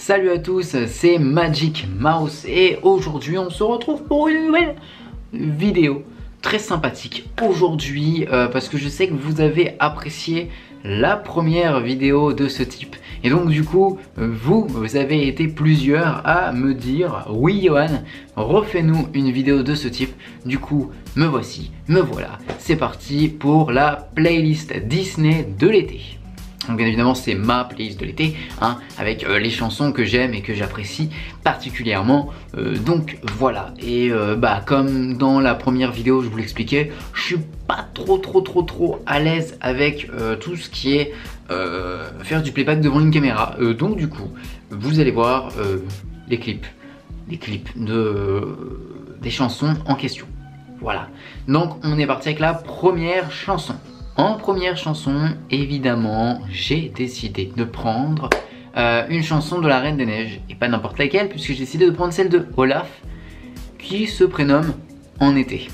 Salut à tous, c'est Magic Mouse et aujourd'hui on se retrouve pour une nouvelle vidéo très sympathique aujourd'hui parce que je sais que vous avez apprécié la première vidéo de ce type et donc du coup vous avez été plusieurs à me dire oui Johan, refais-nous une vidéo de ce type. Du coup me voici, me voilà, c'est parti pour la playlist Disney de l'été. Donc bien évidemment c'est ma playlist de l'été hein, avec les chansons que j'aime et que j'apprécie particulièrement. Donc voilà, et comme dans la première vidéo je vous l'expliquais, je suis pas trop à l'aise avec tout ce qui est faire du playback devant une caméra. Donc du coup vous allez voir les clips des chansons en question. Voilà, donc on est parti avec la première chanson. En première chanson, évidemment, j'ai décidé de prendre une chanson de la Reine des Neiges. Et pas n'importe laquelle, puisque j'ai décidé de prendre celle de Olaf, qui se prénomme En été.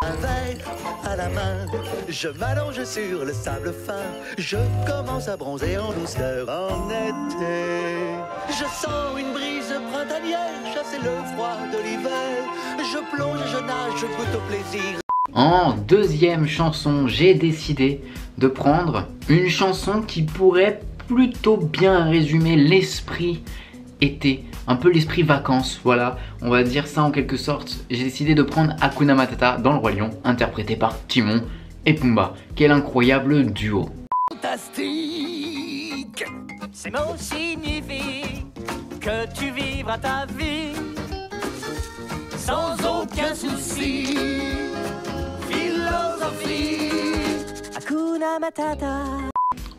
Un verre à la main, je m'allonge sur le sable fin. Je commence à bronzer en douceur en été. Je sens une brise printanière chasser le froid de l'hiver. Je plonge, je nage, je goûte au plaisir. En deuxième chanson, j'ai décidé de prendre une chanson qui pourrait plutôt bien résumer l'esprit été, un peu l'esprit vacances, voilà, on va dire ça en quelque sorte. J'ai décidé de prendre Hakuna Matata dans le Roi Lion, interprété par Timon et Pumba. Quel incroyable duo. Fantastique, ces mots signifient que tu vivras ta vie sans aucun souci. Hakuna Matata.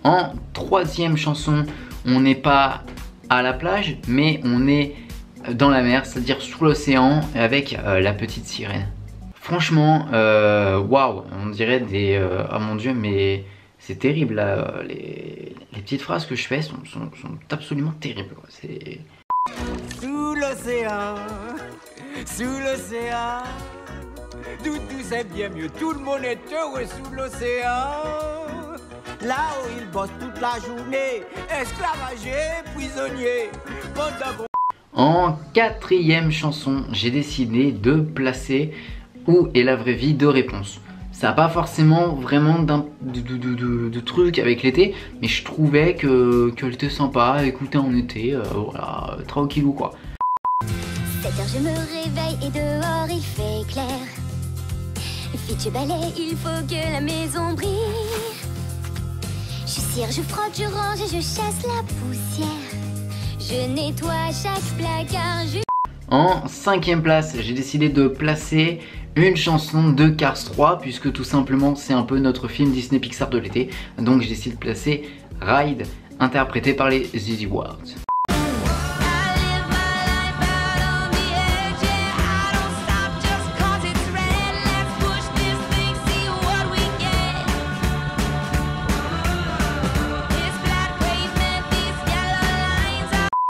En troisième chanson, on n'est pas à la plage, mais on est dans la mer, c'est-à-dire sous l'océan, avec la petite sirène. Franchement, waouh, on dirait des... oh mon dieu, mais c'est terrible, là, les petites phrases que je fais sont absolument terribles. C'est... Sous l'océan, d'où tout c'est bien mieux, tout le monde est heureux sous l'océan. Là où ils bossent toute la journée, esclavagés, prisonniers. En quatrième chanson, j'ai décidé de placer Où est la vraie vie de Réponse. Ça n'a pas forcément vraiment de truc avec l'été, mais je trouvais qu'elle était sympa à écouter en été, voilà, tranquillou quoi. 7 heures je me réveille et dehors il fait clair. Fais tu balais, il faut que la maison brille. Je cire, je frotte, je range et je chasse la poussière. Je nettoie chaque placard. En cinquième place, j'ai décidé de placer une chanson de Cars 3, puisque tout simplement c'est un peu notre film Disney Pixar de l'été. Donc j'ai décidé de placer Ride, interprété par les ZZ World.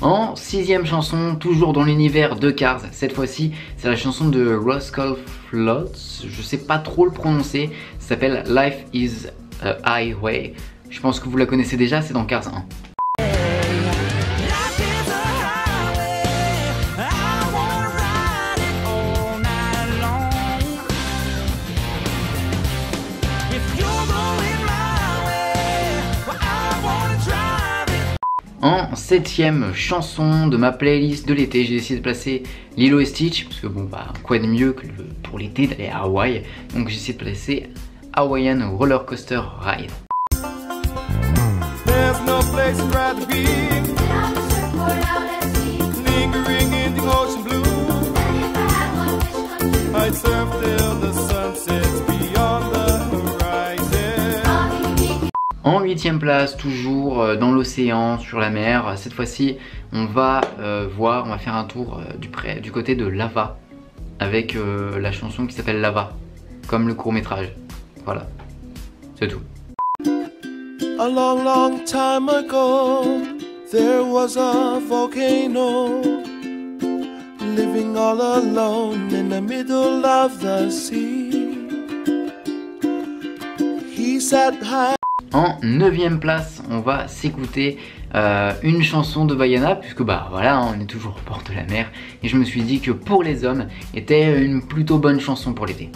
En sixième chanson, toujours dans l'univers de Cars, cette fois-ci c'est la chanson de Rascal Flatts, je sais pas trop le prononcer, ça s'appelle Life is a Highway. Je pense que vous la connaissez déjà, c'est dans Cars 1. En septième chanson de ma playlist de l'été, j'ai décidé de placer Lilo et Stitch, parce que bon bah quoi de mieux que pour l'été d'aller à Hawaï, donc j'ai décidé de placer Hawaiian Roller Coaster Ride. En huitième place, toujours dans l'océan, sur la mer, cette fois-ci on va on va faire un tour du côté de Lava avec la chanson qui s'appelle Lava, comme le court-métrage. Voilà, c'est tout. A long, long time ago, there was a volcano living all alone in the middle of the sea. He sat high. En 9e place, on va s'écouter une chanson de Vaiana, puisque bah voilà, on est toujours au bord de la mer, et je me suis dit que Pour les hommes était une plutôt bonne chanson pour l'été.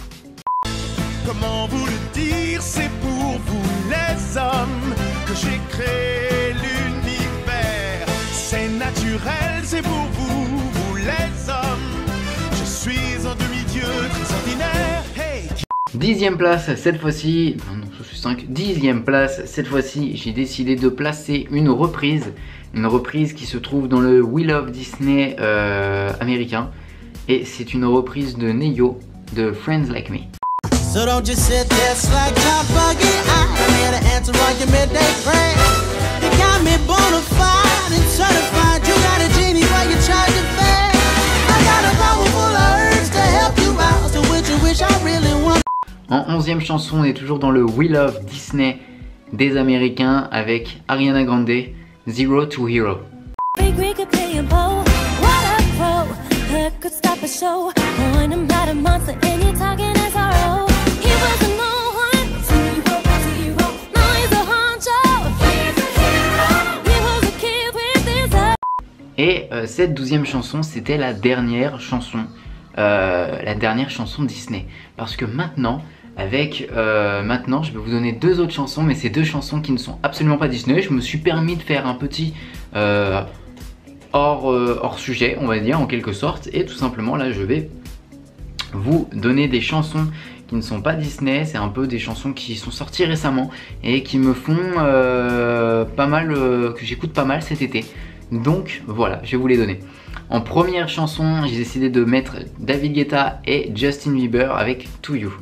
Comment vous le dire, c'est pour vous les hommes que j'ai créé l'univers. C'est naturel, c'est pour vous, vous les hommes. Je suis un demi-dieu très ordinaire. Hey. 10e place cette fois-ci, non, je suis 5, 10e place cette fois-ci, j'ai décidé de placer une reprise qui se trouve dans le We Love Disney américain, et c'est une reprise de Neyo de Friends Like Me. So don't just sit there slack top buggy. I'm here to answer all your midday prayers. You got me bona fide and certified. You got a genie for your charge of fare. I got a power full of herbs to help you out. So which you wish I really want. En 11e chanson, on est toujours dans le We Love Disney des Américains avec Ariana Grande, Zero to Hero. Et cette 12e chanson, c'était la dernière chanson Disney. Parce que maintenant, maintenant, je vais vous donner 2 autres chansons, mais c'est 2 chansons qui ne sont absolument pas Disney. Je me suis permis de faire un petit hors sujet, on va dire, en quelque sorte. Et tout simplement, là, je vais vous donner des chansons qui ne sont pas Disney. C'est un peu des chansons qui sont sorties récemment et qui me font pas mal, que j'écoute pas mal cet été. Donc voilà, je vais vous les donner. En première chanson, j'ai décidé de mettre David Guetta et Justin Bieber avec To You.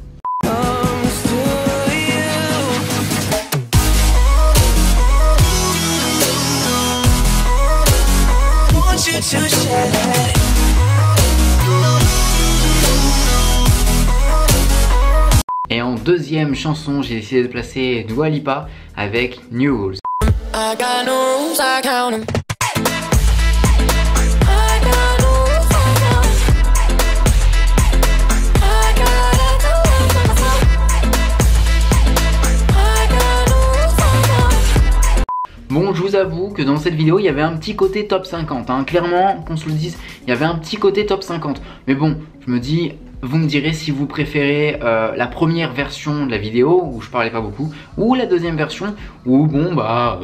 Et en deuxième chanson, j'ai décidé de placer Dua Lipa avec New Rules. I got no rules, I count 'em. Bon, je vous avoue que dans cette vidéo, il y avait un petit côté top 50. Hein. Clairement, qu'on se le dise, il y avait un petit côté top 50. Mais bon, je me dis, vous me direz si vous préférez la première version de la vidéo, où je parlais pas beaucoup, ou la deuxième version, où bon, bah,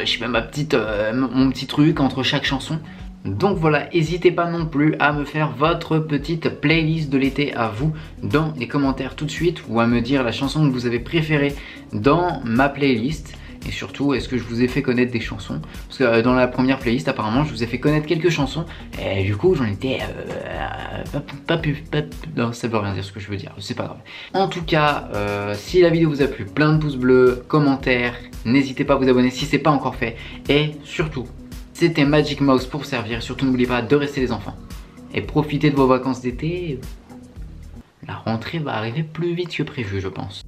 je fais mon petit truc entre chaque chanson. Donc voilà, n'hésitez pas non plus à me faire votre petite playlist de l'été à vous dans les commentaires tout de suite, ou à me dire la chanson que vous avez préférée dans ma playlist. Et surtout, est-ce que je vous ai fait connaître des chansons? Parce que dans la première playlist, apparemment, je vous ai fait connaître quelques chansons. Et du coup, j'en étais non, ça veut rien dire ce que je veux dire, c'est pas grave. En tout cas, si la vidéo vous a plu, plein de pouces bleus, commentaires. N'hésitez pas à vous abonner si c'est pas encore fait. Et surtout, c'était Magic Mouse pour servir. Surtout, n'oubliez pas de rester les enfants. Et profitez de vos vacances d'été. La rentrée va arriver plus vite que prévu, je pense.